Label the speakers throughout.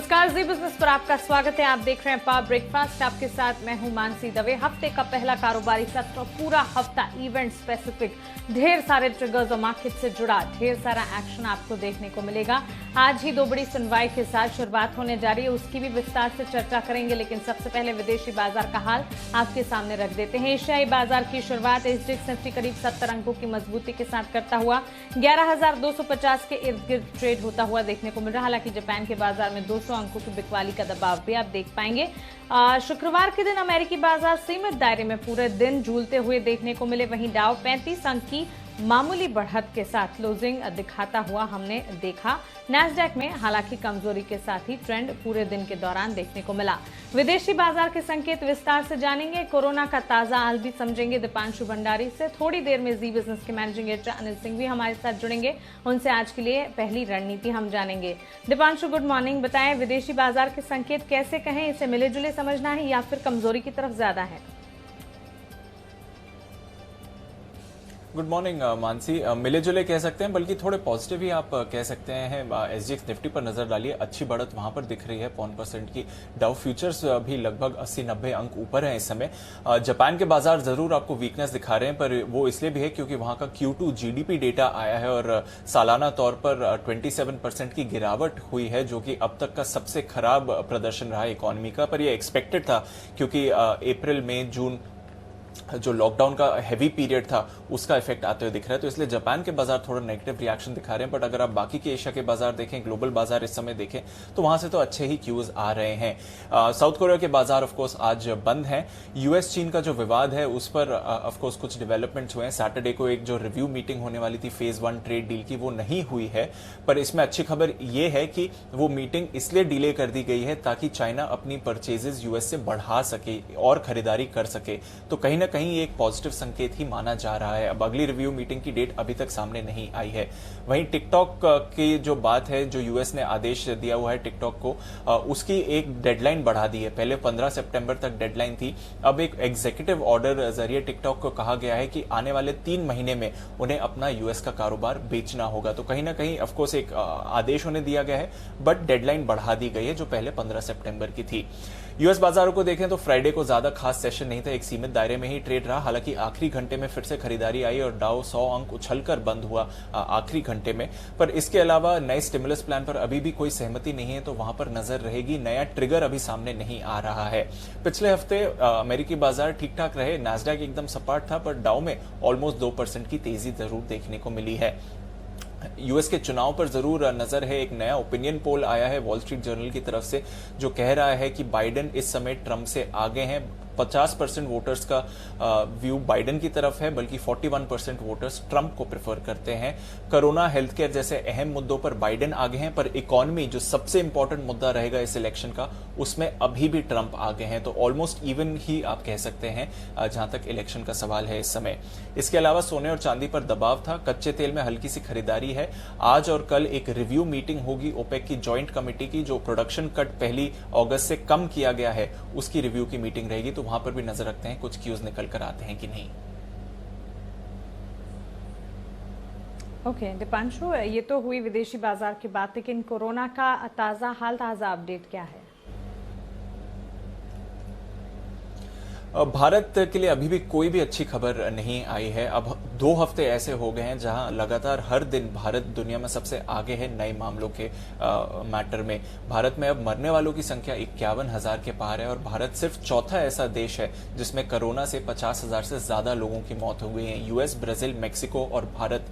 Speaker 1: नमस्कार, जी बिजनेस पर आपका स्वागत है। आप देख रहे हैं पावर ब्रेकफास्ट। आपके साथ मैं हूं मानसी दवे। हफ्ते का पहला कारोबारी सत्र, पूरा हफ्ता इवेंट स्पेसिफिक, ढेर सारे ट्रिगर्स और मार्केट से जुड़ा ढेर सारा एक्शन आपको देखने को मिलेगा। आज ही दो बड़ी सुनवाई के साथ शुरुआत होने जा रही है, उसकी भी विस्तार से चर्चा करेंगे। लेकिन सबसे पहले विदेशी बाजार का हाल आपके सामने रख देते हैं। एशियाई बाजार की शुरुआत एसजीएक्स निफ्टी करीब 70 अंकों की मजबूती के साथ करता हुआ 11,250 के इर्द गिर्द ट्रेड होता हुआ देखने को मिल रहा है। हालांकि जापान के बाजार में 200 अंकों की बिकवाली का दबाव भी आप देख पाएंगे। शुक्रवार के दिन अमेरिकी बाजार सीमित दायरे में पूरे दिन झूलते हुए देखने को मिले। वहीं डाउ 35 अंक की मामूली बढ़त के साथ क्लोजिंग दिखाता हुआ हमने देखा। नैस्डैक में हालांकि कमजोरी के साथ ही ट्रेंड पूरे दिन के दौरान देखने को मिला। विदेशी बाजार के संकेत विस्तार से जानेंगे। कोरोना का ताजा हाल भी समझेंगे दीपांशु भंडारी से। थोड़ी देर में जी बिजनेस के मैनेजिंग एडिटर अनिल सिंह भी हमारे साथ जुड़ेंगे। उनसे आज के लिए पहली रणनीति हम जानेंगे। Deepanshu, good morning. बताएं, विदेशी बाजार के संकेत कैसे कहें, इसे मिले जुले समझना है या फिर कमजोरी की तरफ ज्यादा है?
Speaker 2: Good morning Mansi. मिले जुले कह सकते हैं, बल्कि थोड़े पॉजिटिव ही आप कह सकते हैं। एसजीएक्स निफ्टी पर नजर डालिए, अच्छी बढ़त वहां पर दिख रही है 1% की। डाउ फ्यूचर्स भी लगभग 80-90 अंक ऊपर हैं इस समय। जापान के बाजार जरूर आपको वीकनेस दिखा रहे हैं, पर वो इसलिए भी है क्योंकि वहां का Q2 जीडीपी डेटा आया है और सालाना तौर पर 27% की गिरावट हुई है, जो कि अब तक का सबसे खराब प्रदर्शन रहा है इकोनॉमी का। पर यह एक्सपेक्टेड था क्योंकि अप्रैल मई जून जो लॉकडाउन का हैवी पीरियड था उसका इफेक्ट आते हुए दिख रहा है। तो इसलिए जापान के बाजार थोड़ा नेगेटिव रिएक्शन दिखा रहे हैं। बट अगर आप बाकी के एशिया के बाजार देखें, ग्लोबल बाजार इस समय देखें, तो वहां से तो अच्छे ही क्यूज आ रहे हैं। साउथ कोरिया के बाजार ऑफकोर्स आज बंद हैं। यूएस चीन का जो विवाद है उस पर ऑफकोर्स कुछ डेवलपमेंट्स हुए हैं। सैटरडे को एक जो रिव्यू मीटिंग होने वाली थी फेज 1 ट्रेड डील की, वो नहीं हुई है। पर इसमें अच्छी खबर यह है कि वो मीटिंग इसलिए डिले कर दी गई है ताकि चाइना अपनी परचेजेस यूएस से बढ़ा सके और खरीदारी कर सके। तो कहीं ना कहीं एक पॉजिटिव संकेत ही माना जा रहा है। अब अगली रिव्यू मीटिंग की डेट अभी तक सामने नहीं आई है। वहीं टिकटॉक की जो बात है, जो यूएस ने आदेश दिया हुआ है टिकटॉक को, उसकी एक डेडलाइन बढ़ा दी है। पहले 15 सितंबर तक डेडलाइन थी। अब एक एग्जीक्यूटिव ऑर्डर जरिए टिकटॉक को कहा गया है कि आने वाले 3 महीने में उन्हें अपना यूएस का कारोबार बेचना होगा। तो कहीं ना कहीं ऑफकोर्स एक आदेश उन्हें दिया गया है, बट डेडलाइन बढ़ा दी गई है जो पहले 15 सितंबर की थी। यूएस बाजारों को देखें तो फ्राइडे को ज्यादा खास सेशन नहीं था, एक सीमित दायरे में ही ट्रेड रहा। हालांकि आखिरी घंटे में फिर से खरीदारी आई और डाउ 100 अंक उछलकर बंद हुआ आखिरी घंटे में। पर इसके अलावा नए स्टिमुलस प्लान पर अभी भी कोई सहमति नहीं है, तो वहां पर नजर रहेगी। नया ट्रिगर अभी सामने नहीं आ रहा है। पिछले हफ्ते अमेरिकी बाजार ठीक ठाक रहे। नैस्डैक एकदम सपाट था, पर डाउ में ऑलमोस्ट 2% की तेजी जरूर देखने को मिली है। यूएस के चुनाव पर जरूर नजर है। एक नया ओपिनियन पोल आया है वॉल स्ट्रीट जर्नल की तरफ से, जो कह रहा है कि बाइडेन इस समय ट्रंप से आगे हैं। 50% वोटर्स का व्यू बाइडेन की तरफ है, बल्कि 41% वोटर्स ट्रंप को प्रेफर करते हैं। कोरोना, हेल्थ केयर जैसे अहम मुद्दों पर बाइडेन आगे हैं, पर इकोनॉमी जो सबसे इंपॉर्टेंट मुद्दा रहेगा इस इलेक्शन का, उसमें अभी भी ट्रंप आगे हैं। तो ऑलमोस्ट इवन ही आप कह सकते हैं जहां तक इलेक्शन का सवाल है इस समय। इसके अलावा सोने और चांदी पर दबाव था। कच्चे तेल में हल्की सी खरीदारी है। आज और कल एक रिव्यू मीटिंग होगी ओपेक की जॉइंट कमेटी की, जो प्रोडक्शन कट 1 अगस्त से कम किया गया है उसकी रिव्यू की मीटिंग रहेगी। तो वहां पर भी नजर रखते हैं कुछ क्यूज निकल कर आते हैं कि नहीं।
Speaker 1: ओके दीपांशु, ये तो हुई विदेशी बाजार की बात, लेकिन कोरोना का ताजा हाल, ताजा अपडेट क्या है?
Speaker 2: भारत के लिए अभी भी कोई भी अच्छी खबर नहीं आई है। अब 2 हफ्ते ऐसे हो गए हैं जहां लगातार हर दिन भारत दुनिया में सबसे आगे है नए मामलों के मैटर में। भारत में अब मरने वालों की संख्या 51,000 के पार है और भारत सिर्फ चौथा ऐसा देश है जिसमें कोरोना से 50,000 से ज्यादा लोगों की मौत हो गई है। यूएस, ब्राजील, मेक्सिको और भारत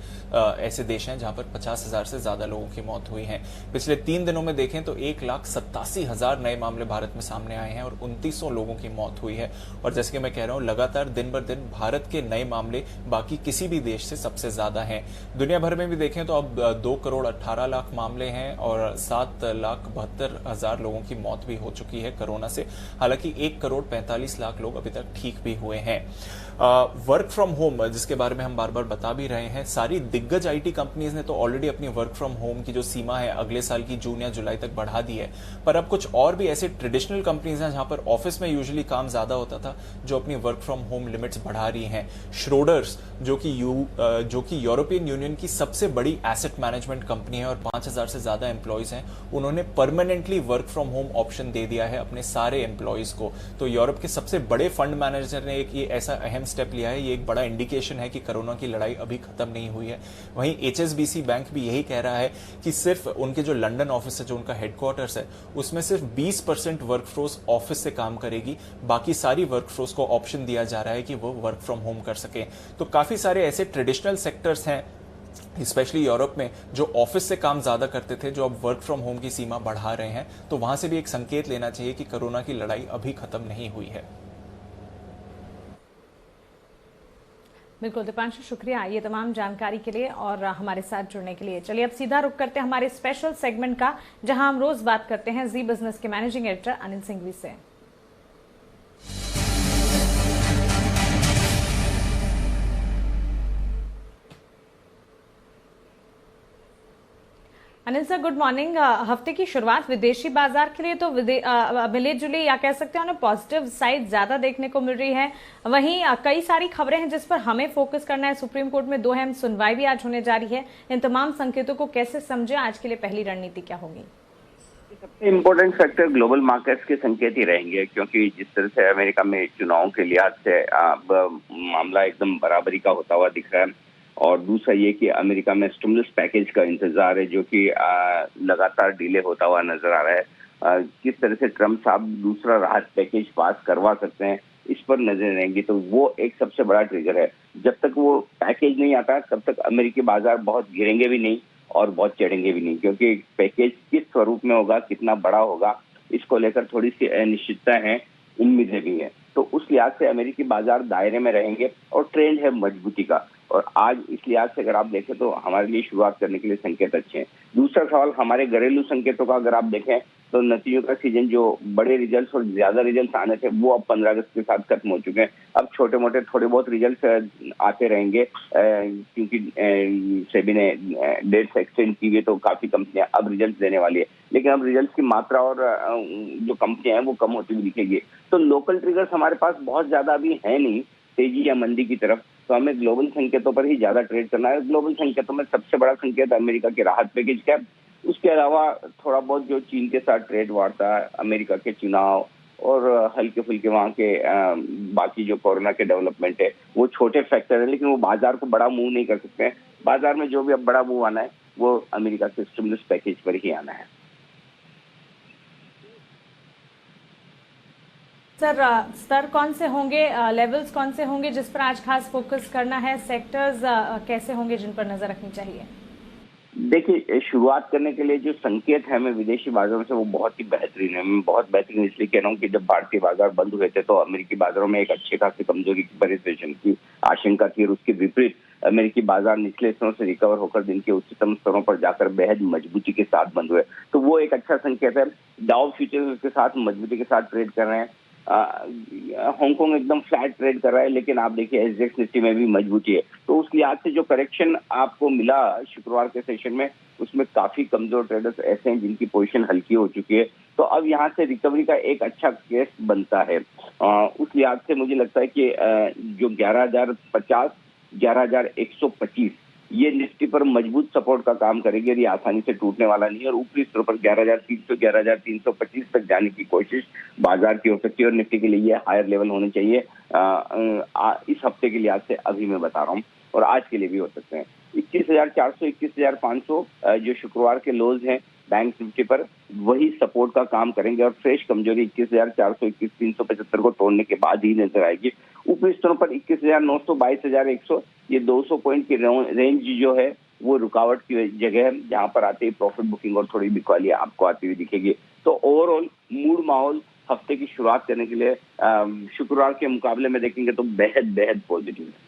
Speaker 2: ऐसे देश हैं जहां पर 50,000 से ज्यादा लोगों की मौत हुई है। पिछले 3 दिनों में देखें तो 1,87,000 नए मामले भारत में सामने आए हैं और 2900 लोगों की मौत हुई है। और जैसे कि मैं कह रहा हूं, लगातार दिन बर दिन भारत के नए मामले बाकी किसी भी देश से सबसे ज्यादा हैं। दुनिया भर में भी देखें तो अब 2,18,00,000 मामले हैं और 7,72,000 लोगों की मौत भी हो चुकी है कोरोना से। हालांकि 1,45,00,000 लोग अभी तक ठीक भी हुए हैं। वर्क फ्रॉम होम, जिसके बारे में हम बार बार बता भी रहे हैं, सारी दिग्गज आईटी कंपनीज ने तो ऑलरेडी अपनी वर्क फ्रॉम होम की जो सीमा है अगले साल की जून या जुलाई तक बढ़ा दी है। पर अब कुछ और भी ऐसे ट्रेडिशनल कंपनीज हैं जहां पर ऑफिस में यूजुअली काम ज्यादा होता था, जो अपनी वर्क फ्रॉम होम लिमिट्स बढ़ा रही हैं। श्रोडर्स, जो कि जो कि यूरोपियन यूनियन की सबसे बड़ी एसेट मैनेजमेंट कंपनी है और 5000 से ज्यादा एम्प्लॉयज हैं, उन्होंने permanently work from home option दे दिया है अपने सारे एम्प्लॉयज को। तो यूरोप के सबसे बड़े फंड मैनेजर ने एक ये ऐसा अहम स्टेप लिया है। ये एक बड़ा इंडिकेशन है कि कोरोना की लड़ाई अभी खत्म नहीं हुई है। वहीं HSBC बैंक भी यही कह रहा है कि सिर्फ उनके जो लंदन ऑफिस है, जो उनका हेडक्वार्टर्स है, उसमें सिर्फ 20% वर्कफोर्स ऑफिस से काम करेगी, बाकी सारी वर्कफोर्स को ऑप्शन दिया जा रहा है कि वो वर्क फ्रॉम होम कर सके। तो काफी सारे ऐसे ट्रेडिशनल सेक्टर्स हैं स्पेशली यूरोप में जो ऑफिस से काम ज्यादा करते थे, जो अब वर्क फ्रॉम होम की सीमा बढ़ा रहे हैं। तो वहां से भी एक संकेत लेना चाहिए कि कोरोना की लड़ाई अभी खत्म नहीं हुई है।
Speaker 1: बिल्कुल दीपांशु, शुक्रिया ये तमाम जानकारी के लिए और हमारे साथ जुड़ने के लिए। चलिए अब सीधा रुक करते हैं हमारे स्पेशल सेगमेंट का, जहां हम रोज बात करते हैं जी बिजनेस के मैनेजिंग एडिटर अनिल सिंघवी से। Anil sir, good morning. हफ्ते की शुरुआत विदेशी बाजार के लिए तो मिले जुले या कह सकते हैं उन्हें पॉजिटिव साइड ज्यादा देखने को मिल रही है। वहीं कई सारी खबरें हैं जिस पर हमें फोकस करना है। सुप्रीम कोर्ट में 2 अहम सुनवाई भी आज होने जा रही है। इन तमाम संकेतों को कैसे समझे, आज के लिए पहली रणनीति क्या होगी?
Speaker 3: सबसे इम्पोर्टेंट फैक्टर ग्लोबल मार्केट्स के संकेत ही रहेंगे, क्योंकि जिस तरह से अमेरिका में चुनाव के लिहाज से मामला एकदम बराबरी का होता हुआ दिख रहा है, और दूसरा ये कि अमेरिका में स्टिमुलस पैकेज का इंतजार है जो कि लगातार डिले होता हुआ नजर आ रहा है। किस तरह से ट्रम्प साहब दूसरा राहत पैकेज पास करवा सकते हैं, इस पर नजर रहेंगी। तो वो एक सबसे बड़ा ट्रिगर है। जब तक वो पैकेज नहीं आता तब तक अमेरिकी बाजार बहुत गिरेंगे भी नहीं और बहुत चढ़ेंगे भी नहीं, क्योंकि पैकेज किस स्वरूप में होगा, कितना बड़ा होगा, इसको लेकर थोड़ी सी अनिश्चितता है, उम्मीदें भी है। तो उस लिहाज से अमेरिकी बाजार दायरे में रहेंगे और ट्रेंड है मजबूती का। और आज इस लिहाज से अगर आप देखें तो हमारे लिए शुरुआत करने के लिए संकेत अच्छे हैं। दूसरा सवाल हमारे घरेलू संकेतों का अगर आप देखें तो नतीजों का सीजन, जो बड़े रिजल्ट्स और ज्यादा रिजल्ट्स आने थे, वो अब 15 अगस्त के साथ खत्म हो चुके हैं। अब छोटे मोटे थोड़े बहुत रिजल्ट्स आते रहेंगे, क्योंकि सेबी ने डेट्स एक्सटेंड की हुई, तो काफी कंपनियां अब रिजल्ट देने वाली है। लेकिन अब रिजल्ट की मात्रा और जो कंपनियां हैं वो कम होती हुई दिखेगी। तो लोकल ट्रिगर्स हमारे पास बहुत ज्यादा अभी है नहीं तेजी या मंदी की तरफ, तो हमें ग्लोबल संकेतों पर ही ज्यादा ट्रेड करना है। ग्लोबल संकेतों में सबसे बड़ा संकेत अमेरिका के राहत पैकेज का, उसके अलावा थोड़ा बहुत जो चीन के साथ ट्रेड वार्ता, अमेरिका के चुनाव और हल्के फुल्के वहाँ के बाकी जो कोरोना के डेवलपमेंट है, वो छोटे फैक्टर है, लेकिन वो बाजार को बड़ा मूव नहीं कर सकते हैं। बाजार में जो भी अब बड़ा मूव आना है वो अमेरिका के स्टिमुलस पैकेज पर ही आना है।
Speaker 1: सर, स्तर कौन से होंगे, लेवल्स कौन से होंगे जिस पर आज खास फोकस करना है, सेक्टर्स कैसे होंगे जिन पर नजर रखनी चाहिए?
Speaker 3: देखिए, शुरुआत करने के लिए जो संकेत है मैं विदेशी बाजारों से, वो बहुत ही बेहतरीन है। मैं बहुत बेहतरीन इसलिए कह रहा हूँ कि जब भारतीय बाजार बंद हुए थे तो अमेरिकी बाजारों में एक अच्छे खासी कमजोरी की परिदृश्य की आशंका थी, और उसके विपरीत अमेरिकी बाजार निचले स्तरों से रिकवर होकर दिन के उच्चतम स्तरों पर जाकर बेहद मजबूती के साथ बंद हुए। तो वो एक अच्छा संकेत है। डाउ फ्यूचर्स के साथ मजबूती के साथ ट्रेड कर रहे हैं। हांगकांग एकदम फ्लैट ट्रेड कर रहा है, लेकिन आप देखिए एसजेएक्स निफ्टी में भी मजबूती है। तो उस लिहाज से जो करेक्शन आपको मिला शुक्रवार के सेशन में, उसमें काफी कमजोर ट्रेडर्स ऐसे हैं जिनकी पोजीशन हल्की हो चुकी है। तो अब यहाँ से रिकवरी का एक अच्छा केस बनता है। उस लिहाज से मुझे लगता है कि जो 11,050, 11,125 ये निफ्टी पर मजबूत सपोर्ट का काम करेगी, और ये आसानी से टूटने वाला नहीं है। और ऊपरी स्तर पर 11,300, 11,325 तक जाने की कोशिश बाजार की हो सकती है, और निफ्टी के लिए ये हायर लेवल होने चाहिए इस हफ्ते के लिहाज से, अभी मैं बता रहा हूँ, और आज के लिए भी हो सकते हैं। 21,400, 21,500 जो शुक्रवार के लोज हैं बैंक निफ्टी पर, वही सपोर्ट का काम करेंगे, और फ्रेश कमजोरी 21,400, 21,375 को तोड़ने के बाद ही नजर आएगी। ऊपरी स्तरों पर 21,900, 22,100 ये 200 पॉइंट की रेंज जो है वो रुकावट की जगह है, जहां पर आते ही प्रॉफिट बुकिंग और थोड़ी बिकवाली आपको आती हुई दिखेगी। तो ओवरऑल मूड माहौल हफ्ते की शुरुआत करने के लिए शुक्रवार के मुकाबले में देखेंगे तो बेहद बेहद पॉजिटिव है।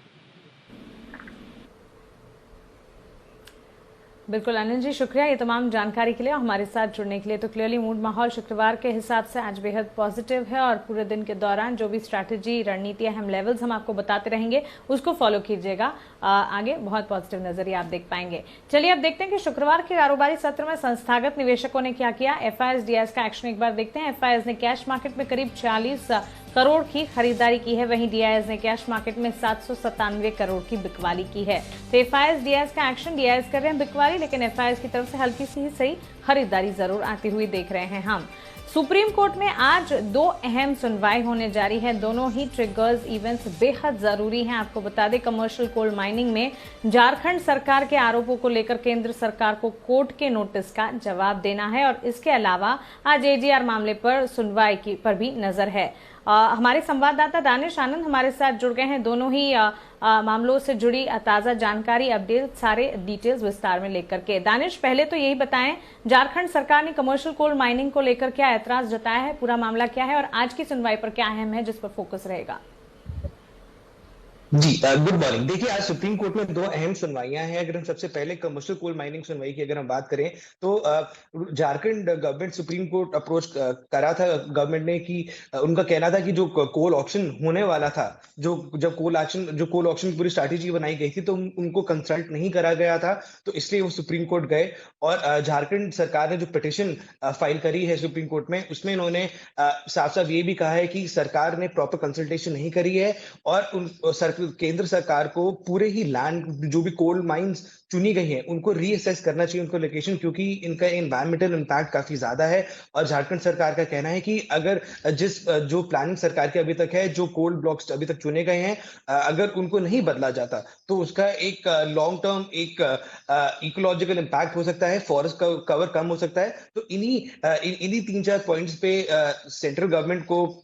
Speaker 1: बिल्कुल अनिल जी, शुक्रिया ये तमाम जानकारी के लिए और हमारे साथ जुड़ने के लिए। तो क्लियरली मूड माहौल शुक्रवार के हिसाब से आज बेहद पॉजिटिव है, और पूरे दिन के दौरान जो भी स्ट्रैटेजी, रणनीतियां, हम लेवल्स हम आपको बताते रहेंगे, उसको फॉलो कीजिएगा। आगे बहुत पॉजिटिव नजरिया आप देख पाएंगे। चलिए अब देखते हैं कि शुक्रवार के कारोबारी सत्र में संस्थागत निवेशकों ने क्या किया। एफआईएस डीआईएस का एक्शन एक बार देखते हैं। एफआईएस ने कैश मार्केट में करीब 46 करोड़ की खरीदारी की है। वहीं डीआईएस ने कैश मार्केट में 797 करोड़ की बिकवाली की है। तो एफआईएस डीआईएस का एक्शन, डीआईएस कर रहे हैं बिकवाली, लेकिन एफआईएस की तरफ से हल्की सी ही सही खरीदारी जरूर आती हुई देख रहे हैं हम। सुप्रीम कोर्ट में आज 2 अहम सुनवाई होने जा रही है। दोनों ही ट्रिगर्स इवेंट्स बेहद जरूरी हैं। आपको बता दें, कमर्शियल कोल माइनिंग में झारखंड सरकार के आरोपों को लेकर केंद्र सरकार को कोर्ट के नोटिस का जवाब देना है और इसके अलावा आज एजीआर मामले पर सुनवाई पर भी नजर है। हमारे संवाददाता दानिश आनंद हमारे साथ जुड़ गए हैं। दोनों ही मामलों से जुड़ी ताजा जानकारी, अपडेट, सारे डिटेल्स विस्तार में लेकर के। दानिश, पहले तो यही बताएं, झारखंड सरकार ने कमर्शियल कोल माइनिंग को लेकर क्या ऐतराज जताया है, पूरा मामला क्या है और आज की सुनवाई पर क्या अहम है जिस पर फोकस रहेगा?
Speaker 4: जी गुड मॉर्निंग। देखिए, आज सुप्रीम कोर्ट में 2 अहम सुनवाइयां हैं। अगर हम सबसे पहले कमर्शियल कोल माइनिंग सुनवाई की अगर हम बात करें तो Jharkhand government supreme court approach करा था गवर्नमेंट ने कि उनका कहना था कि जो कोल ऑक्शन होने वाला था, जब कोल ऑक्शन की पूरी स्ट्रैटेजी बनाई गई थी तो उनको कंसल्ट नहीं करा गया था, तो इसलिए वो सुप्रीम कोर्ट गए और झारखंड सरकार ने जो पिटिशन फाइल करी है सुप्रीम कोर्ट में, उसमें इन्होंने साफ साफ ये भी कहा है कि सरकार ने प्रॉपर कंसल्टेशन नहीं करी है और केंद्र सरकार को पूरे ही लैंड जो भी कोल माइंस चुनी गई हैं उनको रीअसेस करना चाहिए उनको लोकेशन, क्योंकि इनका एनवायरमेंटल इम्पैक्ट काफी ज्यादा है। और झारखंड सरकार का कहना है कि अगर जो प्लानिंग सरकार की अभी तक है, जो कोल ब्लॉक्स अभी तक चुने गए हैं, अगर उनको नहीं बदला जाता तो उसका एक लॉन्ग टर्म एक इकोलॉजिकल इम्पैक्ट हो सकता है, फॉरेस्ट कवर कम हो सकता है। तो इन्हीं 3-4 पॉइंट्स पे सेंट्रल गवर्नमेंट को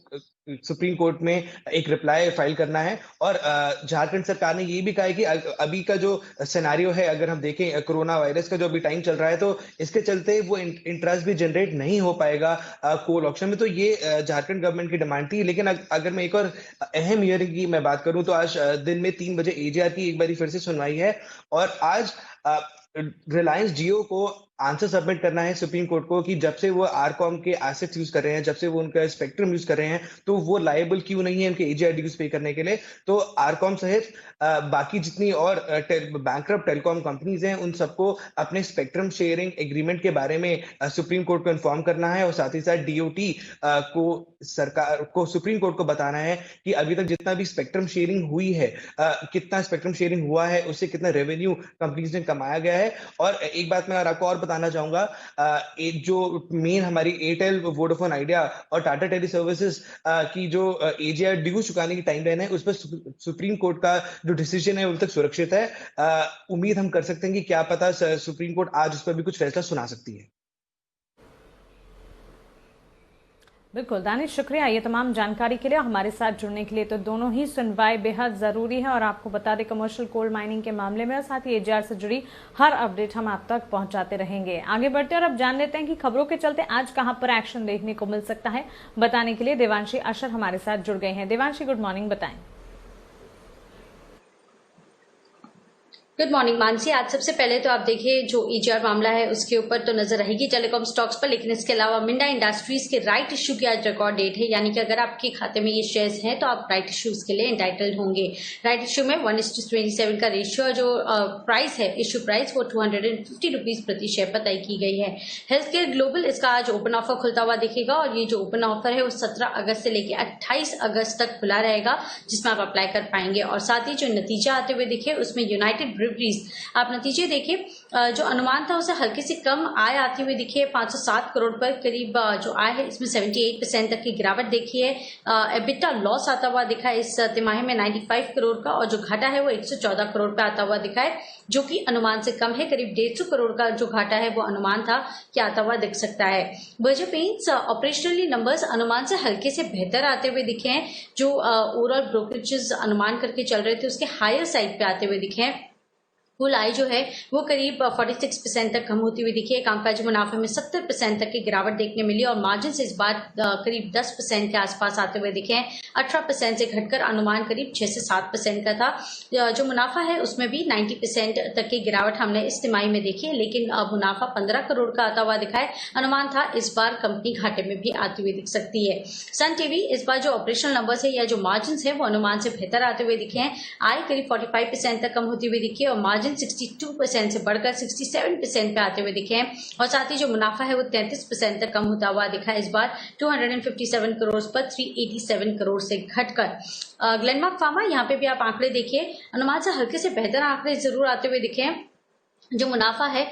Speaker 4: सुप्रीम कोर्ट में एक रिप्लाई फाइल करना है। और झारखंड सरकार ने ये भी कहा है कि अभी का जो सिनेरियो है, अगर हम देखें कोरोना वायरस का जो अभी टाइम चल रहा है, तो इसके चलते वो इंटरेस्ट भी जनरेट नहीं हो पाएगा कोल ऑक्शन में। तो ये झारखंड गवर्नमेंट की डिमांड थी। लेकिन अगर मैं एक और अहम हियरिंग की मैं बात करूं तो आज दिन में 3 बजे एजीआर की एक बार फिर से सुनवाई है और आज रिलायंस जियो को आंसर सबमिट करना है सुप्रीम कोर्ट को कि जब से वो आरकॉम के एसेट्स यूज कर रहे हैं, जब से वो उनका स्पेक्ट्रम यूज कर रहे हैं, तो वो लायबल क्यों नहीं है उनके एजीआर ड्यूज पे करने के लिए। तो आरकॉम सहित बाकी जितनी और बैंकरप्ट टेलीकॉम कंपनीज हैं उन सबको अपने स्पेक्ट्रम शेयरिंग एग्रीमेंट के बारे में सुप्रीम कोर्ट को इन्फॉर्म करना है और साथ ही साथ डीओटी को सरकार को सुप्रीम कोर्ट को बताना है कि अभी तक जितना भी स्पेक्ट्रम शेयरिंग हुई है, कितना स्पेक्ट्रम शेयरिंग हुआ है, उससे कितना रेवेन्यू कंपनीज ने कमाया गया है। और एक बात मैं आपको और बताना चाहूंगा, जो मेन हमारी एयरटेल, वोडाफोन आइडिया और टाटा टेली सर्विसेज की जो एजीआर ड्यू चुकाने की टाइमलाइन है, उस पर सुप्रीम कोर्ट का जो डिसीजन है अभी तक सुरक्षित है। उम्मीद हम कर सकते हैं कि क्या पता सुप्रीम कोर्ट आज उस पर भी कुछ फैसला सुना सकती है।
Speaker 1: बिल्कुल दानिश, शुक्रिया ये तमाम जानकारी के लिए, हमारे साथ जुड़ने के लिए। तो दोनों ही सुनवाई बेहद जरूरी है और आपको बता दें कमर्शियल कोल माइनिंग के मामले में और साथ ही एजीआर से जुड़ी हर अपडेट हम आप तक पहुंचाते रहेंगे। आगे बढ़ते और अब जान लेते हैं कि खबरों के चलते आज कहां पर एक्शन देखने को मिल सकता है। बताने के लिए देवांशी अशर हमारे साथ जुड़ गए हैं। देवांशी, गुड मॉर्निंग, बताएं।
Speaker 5: Good morning Mansi. आज सबसे पहले तो आप देखिए जो ईजीआर मामला है उसके ऊपर तो नजर रहेगी टेलीकॉम स्टॉक्स पर, लेकिन इसके अलावा मिंडा इंडस्ट्रीज के राइट इश्यू की आज रिकॉर्ड डेट है, यानी कि अगर आपके खाते में ये शेयर्स हैं तो आप राइट इश्यूज के लिए एंटाइटल्ड होंगे। राइट इश्यू में 1:27 का रेशियो, जो प्राइस है इश्यू प्राइस, वो 250 रुपीज प्रति शेयर पर तय की गई है। हेल्थ केयर ग्लोबल, इसका आज ओपन ऑफर खुलता हुआ दिखेगा और ये जो ओपन ऑफर है वो 17 अगस्त से लेकर 28 अगस्त तक खुला रहेगा, जिसमें आप अप्लाई कर पाएंगे। और साथ ही जो नतीजा आते हुए दिखे उसमें यूनाइटेड आप नतीजे देखिए, जो अनुमान था उसे हल्के से कम आय आती हुई दिखी है। 507 करोड़ पर करीब जो आय है इसमें 78% तक की गिरावट देखी है। एबिटा लॉस आता हुआ दिखा है इस तिमाही में 95 करोड़ का, और जो घाटा है वो 114 करोड़ पे आता हुआ दिखा है, जो कि अनुमान से कम है। करीब 150 करोड़ का जो घाटा है वो अनुमान था कि आता हुआ दिख सकता है। बर्जर पेंट्स ऑपरेशनली नंबर्स अनुमान से हल्के से बेहतर आते हुए दिखे हैं। जो ओवरऑल ब्रोकरेजेस अनुमान करके चल रहे थे उसके हायर साइड पे आते हुए दिखे हैं। कुल आय जो है वो करीब 46% तक कम होती हुई दिखी है। कामकाजी मुनाफे में 70% तक की गिरावट देखने मिली और मार्जिन से इस बार करीब 10% के आसपास आते हुए दिखे हैं। 18% से घटकर अनुमान करीब 6 से 7% का था। जो मुनाफा है उसमें भी 90% तक की गिरावट हमने इस तिमाही में देखी है, लेकिन मुनाफा 15 करोड़ का आता हुआ दिखा है। अनुमान था इस बार कंपनी घाटे में भी आती हुई दिख सकती है। सन टीवी इस बार जो ऑपरेशनल नंबर्स है या जो मार्जिन है वो अनुमान से बेहतर आते हुए दिखे हैं। आय करीब 45% तक कम होती हुई दिखी है और मार्जिन मार्जिन 62% से बढ़कर 67% पे आते हुए दिखे हैं और साथ ही जो मुनाफा है वो 33% तक कम होता हुआ दिखा है इस बार 257 करोड़ पर 387 करोड़ से घटकर। ग्लेनमार्क फार्मा, यहाँ पे भी आप आंकड़े देखिए, अनुमान से हल्के से बेहतर आंकड़े जरूर आते हुए दिखे हैं। जो मुनाफा है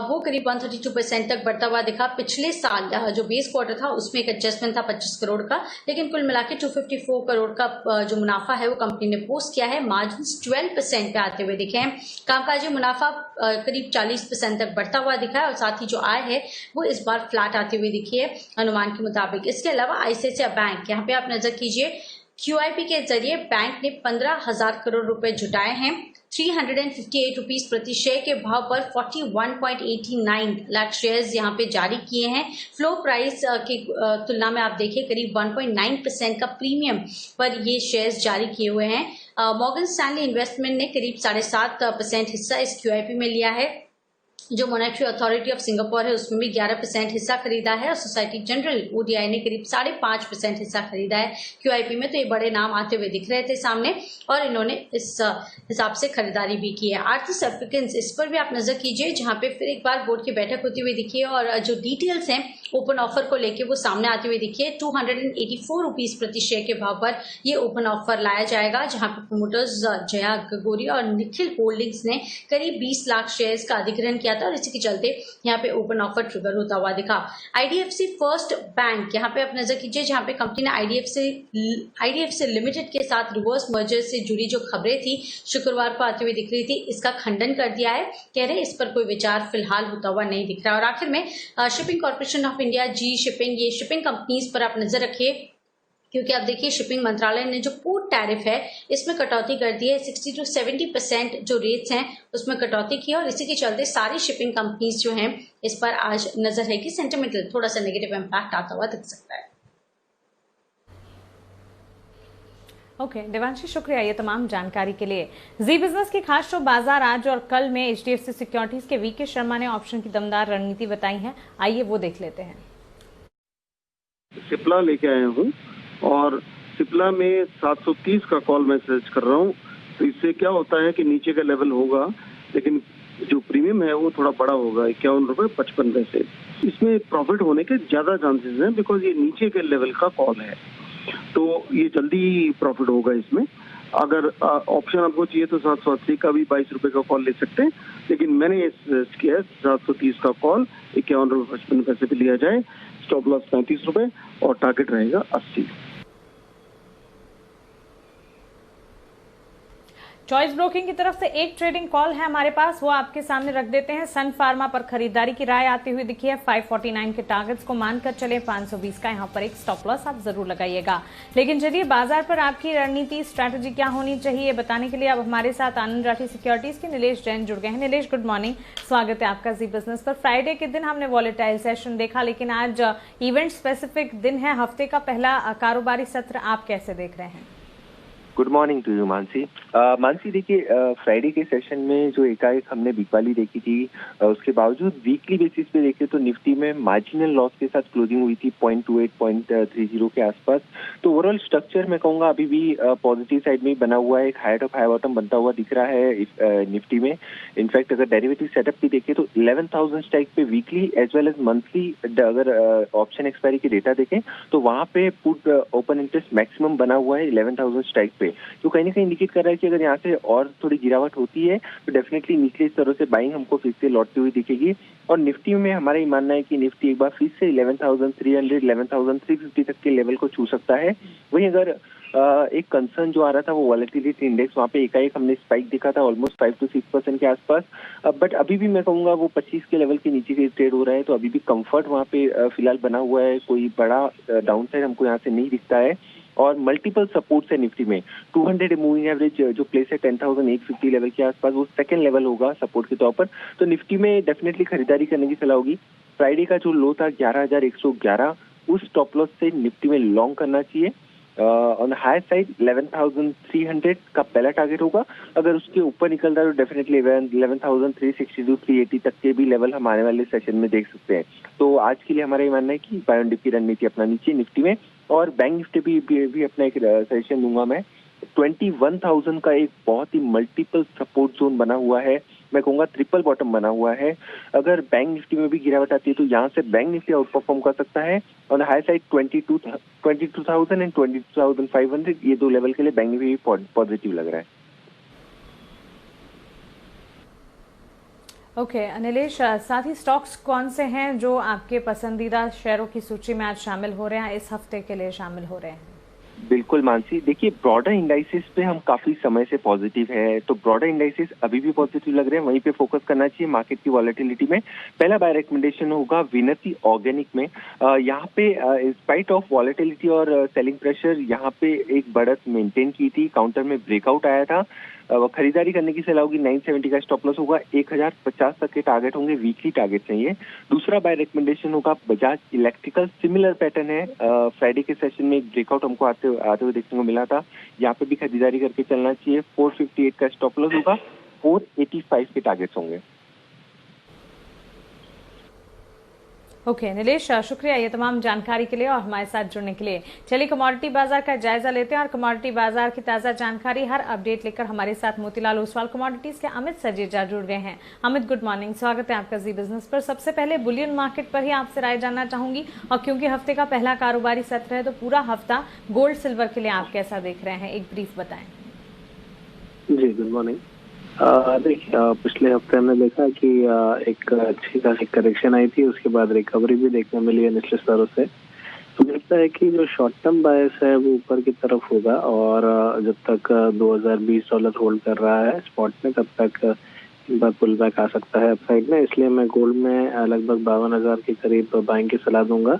Speaker 5: वो करीब 132% तक बढ़ता हुआ दिखा। पिछले साल जो बेस क्वार्टर था उसमें एक एडजस्टमेंट था 25 करोड़ का, लेकिन कुल मिला के 254 करोड़ का जो मुनाफा है वो कंपनी ने पोस्ट किया है। मार्जिन 12% पे आते हुए दिखे हैं। कामकाजी मुनाफा करीब 40% तक बढ़ता हुआ दिखा है और साथ ही जो आय है वो इस बार फ्लैट आती हुई दिखी है अनुमान के मुताबिक। इसके अलावा आईसीआईसीआई बैंक, यहाँ पे आप नजर कीजिए, QIP के जरिए बैंक ने 15,000 करोड़ रुपए जुटाए हैं। 358 रुपीज प्रति शेयर के भाव पर 41.89 लाख शेयर्स यहाँ पे जारी किए हैं। फ्लो प्राइस की तुलना में आप देखिए करीब 1.9% का प्रीमियम पर ये शेयर्स जारी किए हुए हैं। मॉर्गन स्टैनली इन्वेस्टमेंट ने करीब 7.5% हिस्सा इस QIP में लिया है। जो मॉनेटरी अथॉरिटी ऑफ सिंगापुर है उसमें भी 11% हिस्सा खरीदा है और सोसाइटी जनरल ODI ने करीब 5.5% हिस्सा खरीदा है QIP में। तो ये बड़े नाम आते हुए दिख रहे थे सामने और इन्होंने इस हिसाब से खरीदारी भी की है। आर्थिक एप्लीकेंट्स, इस पर भी आप नजर कीजिए, जहां पे फिर एक बार बोर्ड की बैठक होती हुई दिखी है और जो डिटेल्स हैं ओपन ऑफर को लेके वो सामने आती हुई दिखी है। 284 रुपीज प्रति शेयर के भाव पर ये ओपन ऑफर लाया जाएगा, जहां पे प्रमोटर्स जया गगोरी और निखिल होल्डिंग्स ने करीब 20 लाख शेयर्स का अधिग्रहण किया था और इसी के चलते यहाँ पे ओपन ऑफर ट्रिगर होता हुआ दिखा। IDFC फर्स्ट बैंक, यहाँ पे आप नजर कीजिए, जहाँ पे कंपनी ने IDFC लिमिटेड के साथ रिवर्स मर्जर से जुड़ी जो खबरें थी शुक्रवार को आती हुई दिख रही थी, इसका खंडन कर दिया है। कह रहे इस पर कोई विचार फिलहाल होता हुआ नहीं दिख रहा। और आखिर में shipping corporation of India, G shipping, ये शिपिंग कंपनीज पर आप नजर रखिए, क्योंकि आप देखिए शिपिंग मंत्रालय ने जो पोर्ट टैरिफ है इसमें कटौती कर दी है। 60 to 70% जो रेट्स हैं उसमें कटौती की और इसी के चलते सारी शिपिंग कंपनीज जो हैं इस पर आज नजर है कि सेंटिमेंटल थोड़ा सा नेगेटिव इम्पैक्ट आता हुआ दिख सकता है।
Speaker 1: ओके, देवांशी, शुक्रिया ये तमाम जानकारी के लिए। जी बिजनेस की खास शो बाजार आज और कल में HDFC सिक्योरिटीज के VK शर्मा ने ऑप्शन की दमदार रणनीति बताई है, आइए वो देख लेते हैं।
Speaker 6: सिप्ला लेके आया हूँ और सिप्ला में 730 का कॉल मैं सर्च कर रहा हूँ। तो इससे क्या होता है कि नीचे का लेवल होगा लेकिन जो प्रीमियम है वो थोड़ा बड़ा होगा, 51.55 इसमें प्रॉफिट होने के ज्यादा चांसेस हैं बिकॉज ये नीचे के लेवल का कॉल है, तो ये जल्दी प्रॉफिट होगा इसमें। अगर ऑप्शन आपको चाहिए तो 780 का भी 22 रुपए का कॉल ले सकते हैं, लेकिन मैंने किया है 730 का कॉल 51.55 पे लिया जाए। स्टॉप लॉस 35 रुपए और टारगेट रहेगा 80।
Speaker 1: चॉइस ब्रोकिंग की तरफ से एक ट्रेडिंग कॉल है हमारे पास, वो आपके सामने रख देते हैं। सन फार्मा पर खरीदारी की राय आती हुई दिखी है। 549 के टारगेट्स को मानकर चले, 520 का यहाँ पर एक स्टॉप लॉस आप जरूर लगाइएगा। लेकिन चलिए बाजार पर आपकी रणनीति, स्ट्रैटेजी क्या होनी चाहिए बताने के लिए अब हमारे साथ आनंद राठी सिक्योरिटीज के नीलेश जैन जुड़ गए हैं। नीलेश, गुड मॉर्निंग, स्वागत है आपका जी बिजनेस पर। फ्राइडे के दिन हमने वॉलेटाइल सेशन देखा, लेकिन आज इवेंट स्पेसिफिक दिन है, हफ्ते का पहला कारोबारी सत्र आप कैसे देख रहे हैं?
Speaker 7: Good morning to you Mansi. Mansi देखिए, फ्राइडे के सेशन में जो एकाएक हमने बिकवाली देखी थी, उसके बावजूद वीकली बेसिस पे देखे तो निफ्टी में मार्जिनल लॉस के साथ क्लोजिंग हुई थी 0.28 0.30 के आसपास। तो ओवरऑल स्ट्रक्चर मैं कहूँगा अभी भी पॉजिटिव साइड में ही बना हुआ है, एक हाई टॉप हाई बॉटम बनता हुआ दिख रहा है निफ्टी में। इनफैक्ट अगर डेरिवेटिव सेटअप भी देखें तो 11,000 स्ट्राइक पे weekly as well as monthly अगर ऑप्शन एक्सपायरी की डेटा देखें तो वहाँ पे पुट ओपन इंटरेस्ट मैक्सिमम बना हुआ है 11,000 स्ट्राइक पे, जो कहीं ना कहीं इंडिकेट कर रहा है कि अगर यहाँ से और थोड़ी गिरावट होती है तो डेफिनेटली निचले स्तरों से बाइंग हमको फिर से लौटती हुई दिखेगी। और निफ्टी में हमारा ये मानना है कि निफ्टी एक बार फिर से 11,300 11,350 तक के लेवल को छू सकता है। वहीं अगर एक कंसर्न जो आ रहा था वो वॉलेटिलिटी इंडेक्स, वहाँ पे एकाएक हमने स्पाइक दिखा था ऑलमोस्ट 5 to 6% के आसपास, बट अभी भी मैं कहूँगा वो 25 के लेवल के नीचे के ट्रेड हो रहा है, तो अभी भी कंफर्ट वहाँ पे फिलहाल बना हुआ है, कोई बड़ा डाउन साइड हमको यहाँ से नहीं दिखता है। और मल्टीपल सपोर्ट्स है निफ्टी में। 200 मूविंग एवरेज जो प्लेस है 10,850 लेवल के आसपास, वो सेकंड लेवल होगा सपोर्ट के तौर पर। तो निफ्टी में डेफिनेटली खरीदारी करने की सलाह होगी। फ्राइडे का जो लो था 11,111, उस स्टॉप लॉस से निफ्टी में लॉन्ग करना चाहिए। ऑन हाई साइड 11,300 का पहला टारगेट होगा, अगर उसके ऊपर निकलता है तो डेफिनेटली 11,360 380 तक के भी लेवल हम आने वाले सेशन में देख सकते हैं। तो आज के लिए हमारा ये मानना है कि बाय ऑन डिप की रणनीति अपनानी चाहिए निफ्टी में। और बैंक निफ्टी भी अपना एक सजेशन दूंगा मैं। 21,000 का एक बहुत ही मल्टीपल सपोर्ट जोन बना हुआ है मैं कहूँगा ट्रिपल बॉटम बना हुआ है। अगर बैंक निफ्टी में भी गिरावट आती है तो यहाँ से बैंक निफ्टी आउट परफॉर्म कर सकता है। ऑन हाई साइड 22,000 एंड 22,500 ये दो लेवल के लिए बैंक निफ्टी पॉजिटिव लग रहा है।
Speaker 1: ओके अनिलेश, साथ ही स्टॉक्स कौन से हैं जो आपके पसंदीदा शेयरों की सूची में आज शामिल हो रहे हैं, इस हफ्ते के लिए शामिल हो रहे हैं?
Speaker 7: बिल्कुल मानसी, देखिए ब्रॉडर इंडाइसिस पे हम काफी समय से पॉजिटिव है, तो ब्रॉडर इंडाइसिस अभी भी पॉजिटिव लग रहे हैं, वहीं पे फोकस करना चाहिए मार्केट की वॉलेटिलिटी में। पहला बाय रिकमेंडेशन होगा विनती ऑर्गेनिक में। यहाँ पे इंस्पाइट ऑफ वॉलेटिलिटी और सेलिंग प्रेशर यहाँ पे एक बढ़त मेंटेन की थी, काउंटर में ब्रेकआउट आया था। खरीदारी करने की सलाह होगी। 970 का स्टॉप लॉस होगा, 1050 तक के टारगेट होंगे, वीकली टारगेट चाहिए। दूसरा बाय रिकमेंडेशन होगा बजाज इलेक्ट्रिकल, सिमिलर पैटर्न है। फ्राइडे के सेशन में एक ब्रेकआउट हमको आते हुए देखने को मिला था, यहाँ पे भी खरीदारी करके चलना चाहिए। 458 का स्टॉप लॉस होगा, 485 के टारगेट्स होंगे।
Speaker 1: ओके नीलेश, शुक्रिया ये तमाम जानकारी के लिए और हमारे साथ जुड़ने के लिए। चलिए कमोडिटी बाजार का जायजा लेते हैं और कमोडिटी बाजार की ताजा जानकारी, हर अपडेट लेकर हमारे साथ मोतीलाल ओसवाल कमोडिटीज के अमित सजीजा जुड़ गए हैं। अमित, गुड मॉर्निंग, स्वागत है आपका जी बिजनेस पर। सबसे पहले बुलियन मार्केट पर ही आपसे राय जानना चाहूंगी, और क्योंकि हफ्ते का पहला कारोबारी सत्र है तो पूरा हफ्ता गोल्ड सिल्वर के लिए आप कैसा देख रहे हैं, एक ब्रीफ बताएं।
Speaker 8: जी गुड मॉर्निंग। देखिए पिछले हफ्ते हमने देखा कि एक अच्छी खासी करेक्शन आई थी, उसके बाद रिकवरी भी देखने मिली है निचले स्तरों से। तो मुझे लगता है कि जो शॉर्ट टर्म बायस है वो ऊपर की तरफ होगा, और जब तक $2020 होल्ड कर रहा है स्पॉट में, तब तक एक बार पुल बैक आ सकता है अपसाइड में। इसलिए मैं गोल्ड में लगभग 52,000 के करीब बाइंग की सलाह दूंगा,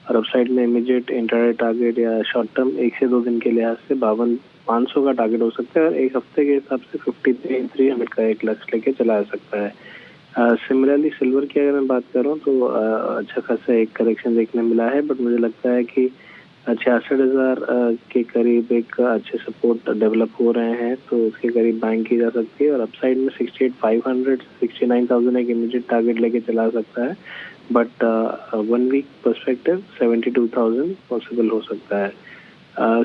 Speaker 8: और अपसाइड में इमीडिएट इंटरडे टारगेट या शॉर्ट टर्म 1 से 2 दिन के लिहाज से 52,500 का टारगेट हो सकता है, और एक हफ्ते के हिसाब से 53,300 का एक लक्ष्य लेके चला जा सकता है। सिमिलरली सिल्वर की अगर मैं बात करूं तो अच्छा खासा एक करेक्शन देखने मिला है, बट मुझे लगता है कि 66,000 के करीब एक अच्छे सपोर्ट डेवलप हो रहे हैं, तो उसके करीब बाइंग की जा सकती है। और अपसाइड में 68,500 69,000 एक इमीडिएट टारगेट लेके चला सकता है, बट 1 वीक पर्सपेक्टिव 72,000 पॉसिबल हो सकता है।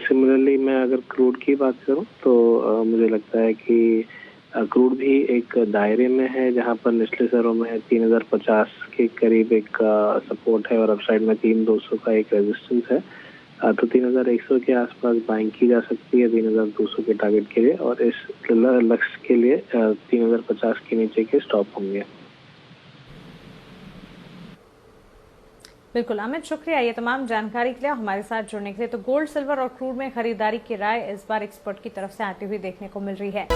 Speaker 8: सिमिलरली मैं अगर क्रूड की बात करूं तो मुझे लगता है कि क्रूड भी एक दायरे में है, जहां पर निचले स्तरों में 3,050 के करीब एक सपोर्ट है, और अपसाइड में 3,200 का एक रेजिस्टेंस है। तो 3,100 के आसपास बाइंग की जा सकती है 3,200 के टारगेट के लिए, और इस लक्ष्य के लिए 3,050 के नीचे के स्टॉप होंगे।
Speaker 1: बिल्कुल अमित, शुक्रिया ये तमाम जानकारी के लिए और हमारे साथ जुड़ने के लिए। तो गोल्ड, सिल्वर और क्रूड में खरीदारी की राय इस बार एक्सपर्ट की तरफ से आती हुई देखने को मिल रही है।